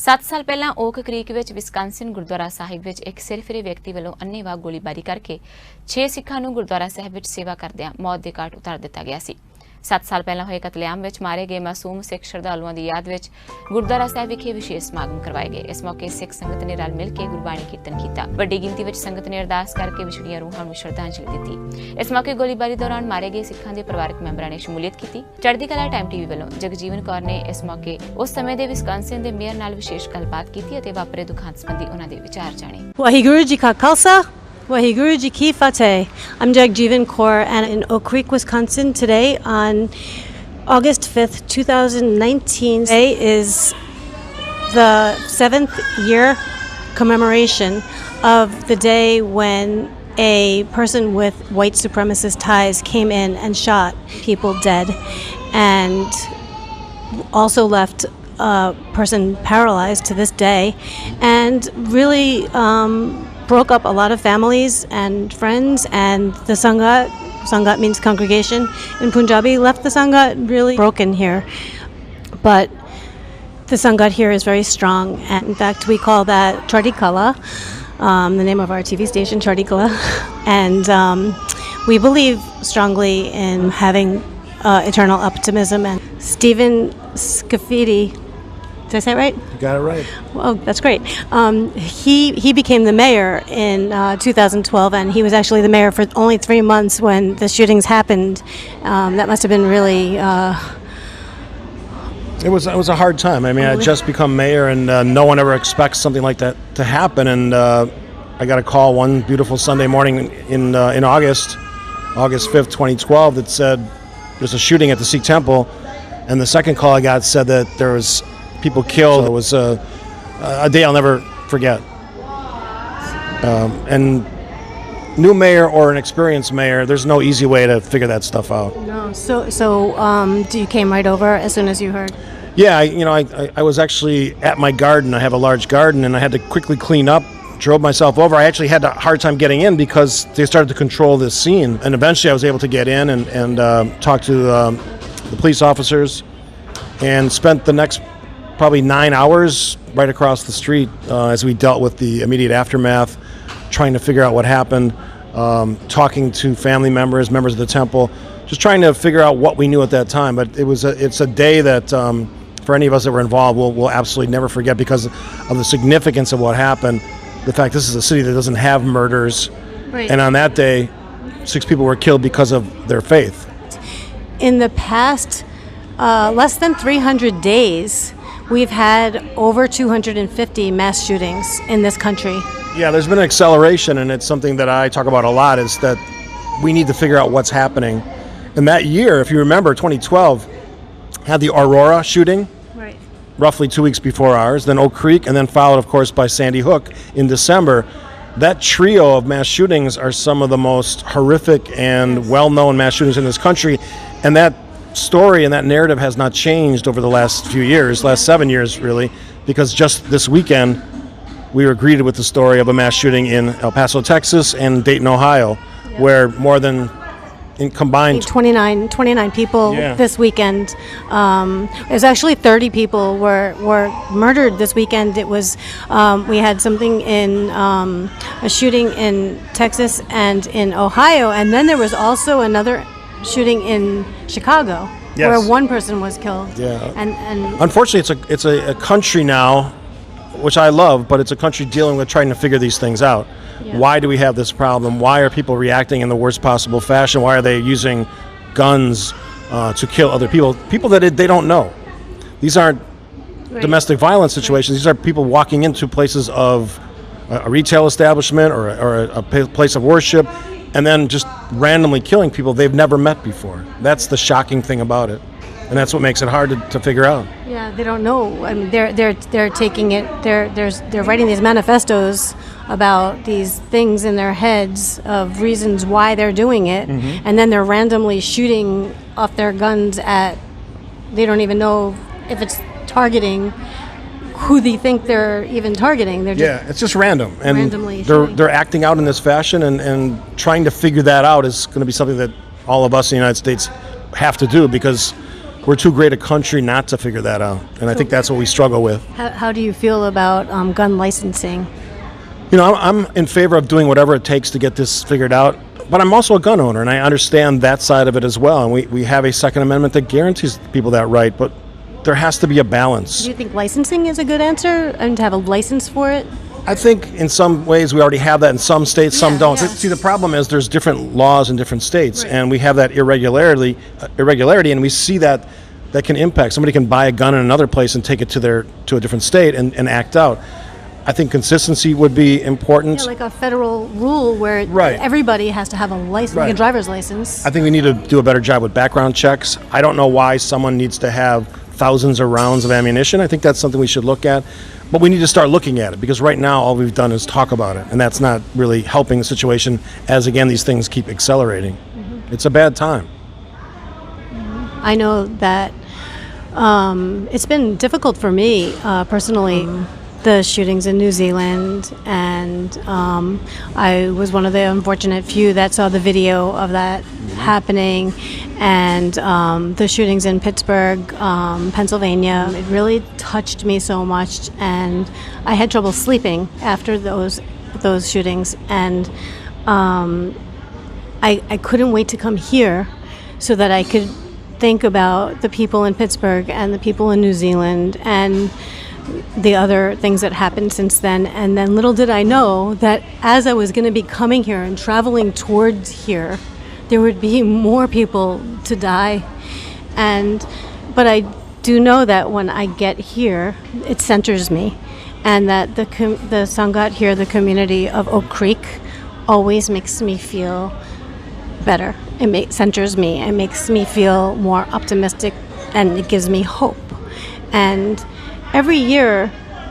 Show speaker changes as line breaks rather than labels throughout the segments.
7 ਸਾਲ ਪਹਿਲਾਂ okay creek ਵਿੱਚ ਵਿਸਕਾਂਸਿਨ ਗੁਰਦੁਆਰਾ ਸਾਹਿਬ ਵਿੱਚ ਇੱਕ ਸਿਰਫਿਰੇ ਵਿਅਕਤੀ ਵੱਲੋਂ ਅੰਨ੍ਹੇਵਾਹ ਗੋਲੀਬਾਰੀ ਕਰਕੇ 6 ਸਿੱਖਾਂ ਨੂੰ ਗੁਰਦੁਆਰਾ ਸਾਹਿਬ ਵਿੱਚ ਸੇਵਾ ਕਰਦਿਆਂ ਮੌਤ ਦੇ ਘਾਟ ਉਤਾਰ ਦਿੱਤਾ ਗਿਆ ਸੀ। 7 ਸਾਲ ਪਹਿਲਾਂ ਹੋਏ ਕਤਲੇਆਮ ਵਿੱਚ ਮਾਰੇ ਗਏ ਮਾਸੂਮ ਸਿੱਖ ਸ਼ਰਧਾਲੂਆਂ ਦੀ ਯਾਦ ਵਿੱਚ ਗੁਰਦੁਆਰਾ ਸਾਹਿਬ ਵਿਖੇ ਵਿਸ਼ੇਸ਼ ਸਮਾਗਮ ਕਰਵਾਏ ਗਏ। ਇਸ ਮੌਕੇ ਸਿੱਖ ਸੰਗਤ ਨੇ ਰਲ ਮਿਲ ਕੇ ਗੁਰਬਾਣੀ ਕੀਰਤਨ ਕੀਤਾ। ਵੱਡੀ ਗਿਣਤੀ ਵਿੱਚ ਸੰਗਤ ਨੇ ਅਰਦਾਸ ਕਰਕੇ ਵਿਛੜੀਆਂ ਰੂਹਾਂ ਨੂੰ ਸ਼ਰਧਾਂਜਲੀ ਦਿੱਤੀ। ਇਸ ਮੌਕੇ ਗੋਲੀਬਾਰੀ ਦੌਰਾਨ ਮਾਰੇ ਗਏ ਸਿੱਖਾਂ ਦੇ ਪਰਿਵਾਰਕ ਮੈਂਬਰਾਂ ਨੇ ਸ਼ਮੂਲੀਅਤ ਕੀਤੀ। ਚੜ੍ਹਦੀਕਲਾ ਟਾਈਮ ਟੀਵੀ ਵੱਲੋਂ ਜਗਜੀਵਨ ਕੌਰ ਨੇ ਇਸ ਮੌਕੇ ਉਸ ਸਮੇਂ ਦੇ ਵਿਸਕਾਂਸਿਨ ਦੇ ਮੇਅਰ ਨਾਲ ਵਿਸ਼ੇਸ਼ ਗੱਲਬਾਤ ਕੀਤੀ ਅਤੇ ਵਾਪਰੇ ਦੁਖਾਂਤ ਸੰਬੰਧੀ ਉਹਨਾਂ ਦੇ ਵਿਚਾਰ ਜਾਣੇ।
ਵਾਹਿਗੁਰੂ ਜੀ ਕਾ Khalsa Waheguru Ji Ki Fateh. I'm Jagjeevan Kaur and in Oak Creek, Wisconsin today on August 5th, 2019. Today is the 7th year commemoration of the day when a person with white supremacist ties came in and shot people dead and also left a person paralyzed to this day and really broke up a lot of families and friends, and the Sangat means congregation in Punjabi, left the Sangat really broken here. But the Sangat here is very strong, and in fact we call that Chardikla, the name of our TV station, Chardikla, and we believe strongly in having eternal optimism. And Steve Scaffidi, did I say it right?
You got it right.
Oh, that's great. He became the mayor in 2012, and he was actually the mayor for only 3 months when the shootings happened. That must have been really...
It was a hard time. I mean, I had just become mayor, and no one ever expects something like that to happen. And I got a call one beautiful Sunday morning in August 5th, 2012, that said there's a shooting at the Sikh Temple. And the second call I got said that there was people killed. It was a day I'll never forget. And new mayor or an experienced mayor, there's no easy way to figure that stuff out.
No. So you came right over as soon as you heard?
Yeah, I was actually at my garden. I have a large garden, and I had to quickly clean up. Drove myself over. I actually had a hard time getting in because they started to control this scene. And eventually I was able to get in and talk to the police officers, and spent the next probably 9 hours right across the street as we dealt with the immediate aftermath, trying to figure out what happened, talking to family members of the temple, just trying to figure out what we knew at that time. But it's a day that for any of us that were involved, we'll absolutely never forget because of the significance of what happened. The fact this is a city that doesn't have murders, right. And on that day 6 people were killed because of their faith.
In the past less than 300 days, we've had over 250 mass shootings in this country.
Yeah, there's been an acceleration, and it's something that I talk about a lot, is that we need to figure out what's happening. And that year, if you remember, 2012 had the Aurora shooting, right, roughly 2 weeks before ours, then Oak Creek, and then followed, of course, by Sandy Hook in December. That trio of mass shootings are some of the most horrific and well-known mass shootings in this country, and that story and that narrative has not changed over the last few years, last 7 years really, because just this weekend we were greeted with the story of a mass shooting in El Paso, Texas and Dayton, Ohio, where more than in combined
29 people this weekend. It was actually 30 people were murdered this weekend. It was we had something in a shooting in Texas and in Ohio, and then there was also another shooting in Chicago, yes, where one person was killed.
Yeah.
And
unfortunately, it's a country now, which I love, but it's a country dealing with trying to figure these things out. Yeah. Why do we have this problem? Why are people reacting in the worst possible fashion? Why are they using guns to kill other people? People that they don't know. These aren't domestic violence situations. These are people walking into places of a retail establishment or a place of worship, and then just randomly killing people they've never met before. That's the shocking thing about it, and that's what makes it hard to figure out.
Yeah, they don't know. I mean, they're taking it. They're writing these manifestos about these things in their heads of reasons why they're doing it, and then they're randomly shooting off their guns at. They don't even know if it's targeting who they think they're even targeting. They're just
it's just random, and
randomly
they're acting out in this fashion, and trying to figure that out is going to be something that all of us in the United States have to do, because we're too great a country not to figure that out. And I think that's what we struggle with.
How do you feel about gun licensing?
I'm in favor of doing whatever it takes to get this figured out. But I'm also a gun owner, and I understand that side of it as well. And we have a Second Amendment that guarantees people that right, but there has to be a balance.
Do you think licensing is a good answer, and to have a license for it?
I think in some ways we already have that in some states, some don't.
Yeah.
See, the problem is there's different laws in different states,
Right.
and we have that irregularity, and we see that can impact. Somebody can buy a gun in another place and take it to a different state and act out. I think consistency would be important.
Yeah, like a federal rule where
Right.
everybody has to have a license, like a
Right.
driver's license.
I think we need to do a better job with background checks. I don't know why someone needs to have thousands of rounds of ammunition. I think that's something we should look at. But we need to start looking at it, because right now all we've done is talk about it, and that's not really helping the situation as, again, these things keep accelerating. Mm-hmm. It's a bad time.
I know that it's been difficult for me personally, the shootings in New Zealand, and I was one of the unfortunate few that saw the video of that happening, and the shootings in Pittsburgh, Pennsylvania. It really touched me so much, and I had trouble sleeping after those shootings, and I couldn't wait to come here so that I could think about the people in Pittsburgh and the people in New Zealand and the other things that happened since then. And then little did I know that as I was going to be coming here and traveling towards here, there would be more people to die. But I do know that when I get here, it centers me, and that the Sangat here, the community of Oak Creek, always makes me feel better. It centers me. It makes me feel more optimistic, and it gives me hope. And every year,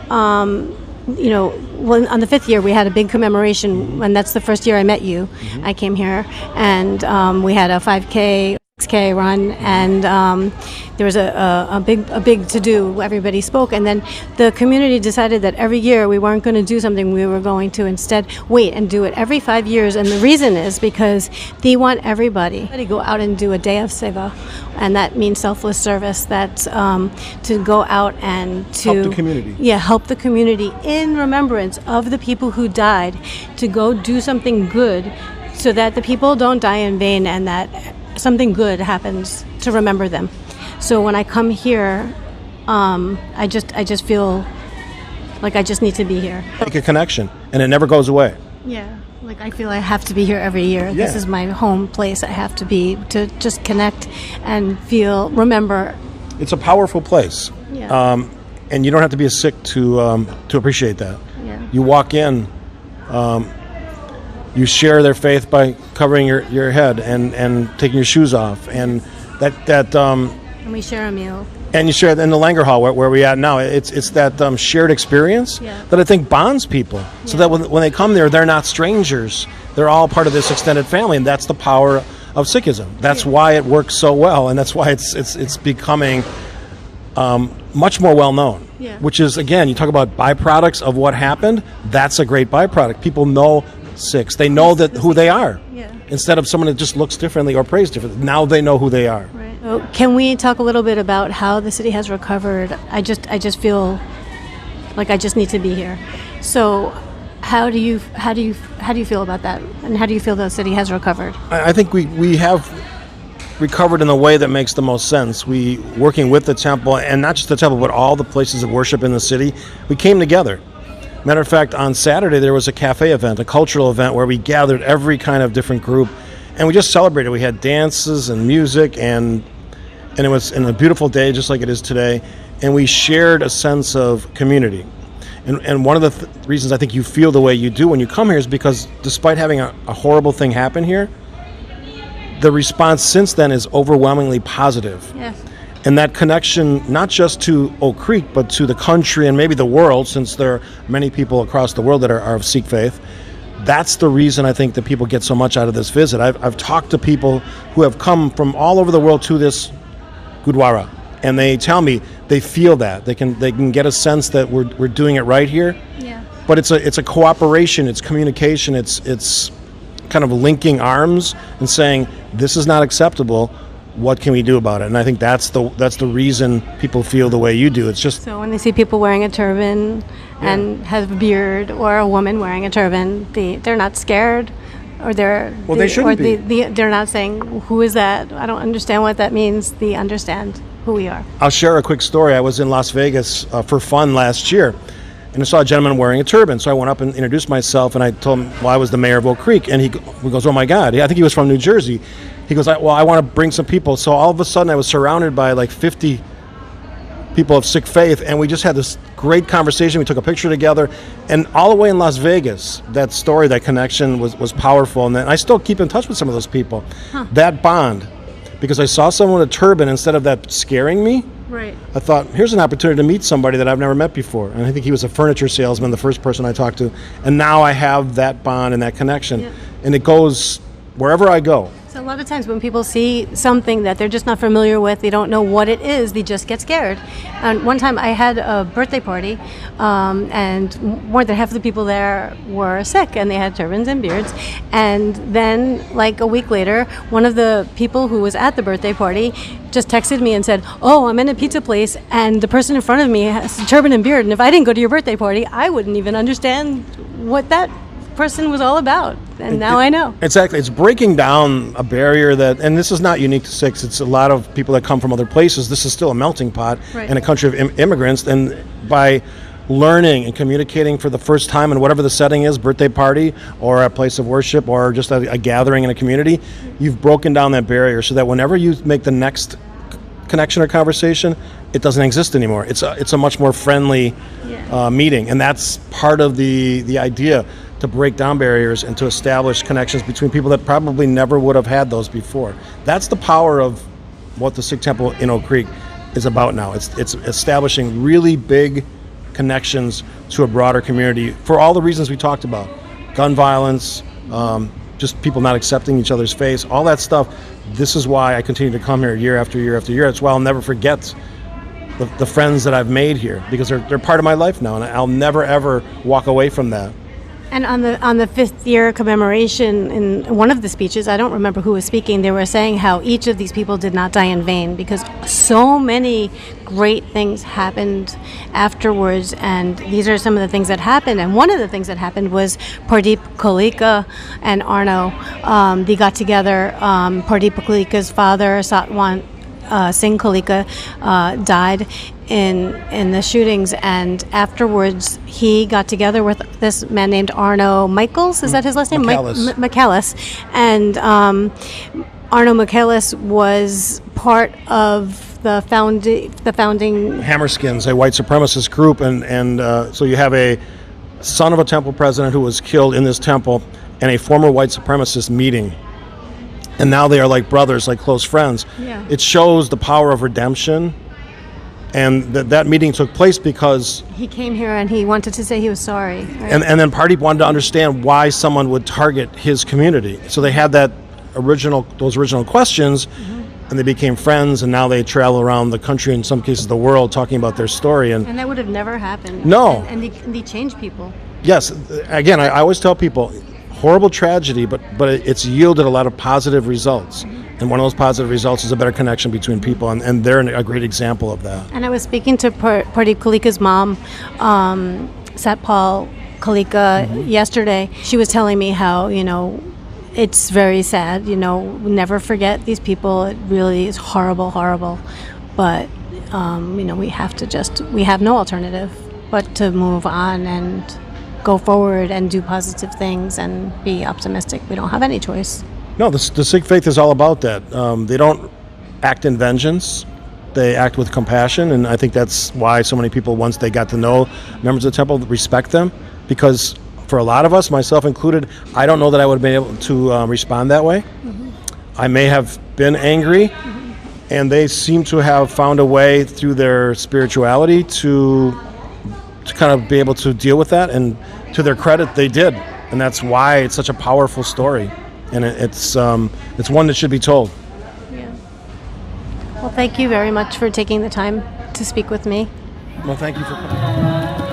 on the 5th year, we had a big commemoration, and that's the first year I met you. Mm-hmm. I came here, and we had a 5K, 6K run, and there was a big to-do. Everybody spoke, and then the community decided that every year we weren't going to do something. We were going to instead wait and do it every 5 years, and the reason is because they want everybody to go out and do a day of seva, and that means selfless service. That's to go out and to
help the community.
Yeah, help the community in remembrance of the people who died, to go do something good, so that the people don't die in vain, and that something good happens to remember them. So when I come here, I just feel like I just need to be here.
Make a connection, and it never goes away.
Yeah, like I feel I have to be here every year.
Yeah.
This is my home place. I have to be, to just connect and remember.
It's a powerful place.
Yeah.
And you don't have to be a Sikh to appreciate that.
Yeah.
You walk in, you share their faith by covering your head and taking your shoes off, and
And we share a meal.
and you share it in the Langer Hall where we at now. It's that shared experience that I think bonds people, so that when they come there, they're not strangers. They're all part of this extended family, and that's the power of Sikhism. That's why it works so well, and that's why it's becoming much more well known.
Yeah.
Which is, again, you talk about byproducts of what happened. That's a great byproduct. People know Sikhs. They know who they are.
Yeah.
Instead of someone that just looks differently or prays differently. Now they know who they are.
Right. So can we talk a little bit about how the city has recovered? I just feel like I just need to be here. So how do you feel about that? And how do you feel the city has recovered?
I think we have recovered in the way that makes the most sense. We, working with the temple, and not just the temple, but all the places of worship in the city, we came together. Matter of fact, on Saturday there was a cafe event, a cultural event, where we gathered every kind of different group, and we just celebrated. We had dances and music, and it was in a beautiful day, just like it is today, and we shared a sense of community. And one of the reasons I think you feel the way you do when you come here is because despite having a horrible thing happen here, the response since then is overwhelmingly positive.
Yes.
And that connection, not just to Oak Creek, but to the country and maybe the world, since there are many people across the world that are of Sikh faith, that's the reason I think that people get so much out of this visit. I've talked to people who have come from all over the world to this Gurdwara, and they tell me they feel that. They can get a sense that we're doing it right here.
Yeah.
But it's a cooperation, it's communication, it's kind of linking arms and saying, this is not acceptable. what can we do about it? And I think that's the reason people feel the way you do. It's just
So when they see people wearing a turban and have a beard, or a woman wearing a turban, they're not scared, or
they shouldn't be.
They're not saying, "Who is that? I don't understand what that means." They understand who we are.
I'll share a quick story. I was in Las Vegas for fun last year, and I saw a gentleman wearing a turban. So I went up and introduced myself, and I told him, well, I was the mayor of Oak Creek. And he goes, oh my God. I think he was from New Jersey. He goes, well, I want to bring some people. So all of a sudden I was surrounded by like 50 people of Sikh faith, and we just had this great conversation. We took a picture together, and all the way in Las Vegas, that story, that connection was powerful. And then I still keep in touch with some of those people. That bond, because I saw someone with a turban, instead of that scaring me,
Right.
I thought, here's an opportunity to meet somebody that I've never met before. And I think he was a furniture salesman, the first person I talked to. And now I have that bond and that connection.
Yeah.
And it goes wherever I go.
So a lot of times when people see something that they're just not familiar with, they don't know what it is, they just get scared. And one time I had a birthday party, and more than half of the people there were Sikh, and they had turbans and beards. And then, like a week later, one of the people who was at the birthday party just texted me and said, oh, I'm in a pizza place, and the person in front of me has a turban and beard, and if I didn't go to your birthday party, I wouldn't even understand what that person was all about. And now I know.
Exactly. It's breaking down a barrier that, and this is not unique to Sikhs, it's a lot of people that come from other places. This is still a melting pot
Right.
in a country of immigrants. And by learning and communicating for the first time in whatever the setting is, birthday party or a place of worship or just a gathering in a community, you've broken down that barrier so that whenever you make the next connection or conversation, it doesn't exist anymore. It's a much more friendly meeting. And that's part of the idea, to break down barriers and to establish connections between people that probably never would have had those before. That's the power of what the Sikh Temple in Oak Creek is about now. It's establishing really big connections to a broader community for all the reasons we talked about. Gun violence, just people not accepting each other's faith, all that stuff. This is why I continue to come here year after year after year. It's why I'll never forget the friends that I've made here, because they're part of my life now, and I'll never ever walk away from that.
And on the 5th year commemoration, in one of the speeches, I don't remember who was speaking, they were saying how each of these people did not die in vain, because so many great things happened afterwards, and these are some of the things that happened. And one of the things that happened was Pardeep Kalika and Arno, they got together. Pardeep Kalika's father, Satwan Singh Kalika, died in the shootings, and afterwards he got together with this man named Arno Michaels. Is that his last name? McAllis. And Arno McAllis was part of the founding
Hammerskins, a white supremacist group, and so you have a son of a temple president who was killed in this temple, and a former white supremacist meeting. And now they are like brothers, like close friends.
Yeah.
It shows the power of redemption. And that meeting took place because
he came here and he wanted to say he was sorry. Right?
And then Pardeep wanted to understand why someone would target his community. So they had those original questions, and they became friends, and now they travel around the country, in some cases the world, talking about their story. And
that would have never happened.
No.
And they change people.
Yes. Again, I always tell people, horrible tragedy, but it's yielded a lot of positive results. And one of those positive results is a better connection between people, and they're a great example of that.
And I was speaking to Pardeep Kalika's mom, Satpal Kalika, yesterday. She was telling me how, it's very sad, never forget these people. It really is horrible, horrible. But, we have no alternative but to move on and go forward and do positive things and be optimistic. We don't have any choice.
No, the Sikh faith is all about that. They don't act in vengeance. They act with compassion, and I think that's why so many people, once they got to know members of the temple, respect them. Because for a lot of us, myself included, I don't know that I would have been able to respond that way. I may have been angry, and they seem to have found a way through their spirituality to kind of be able to deal with that, and to their credit, they did. And that's why it's such a powerful story. And it's one that should be told.
Yeah. Well, thank you very much for taking the time to speak with me.
Well, thank you for coming.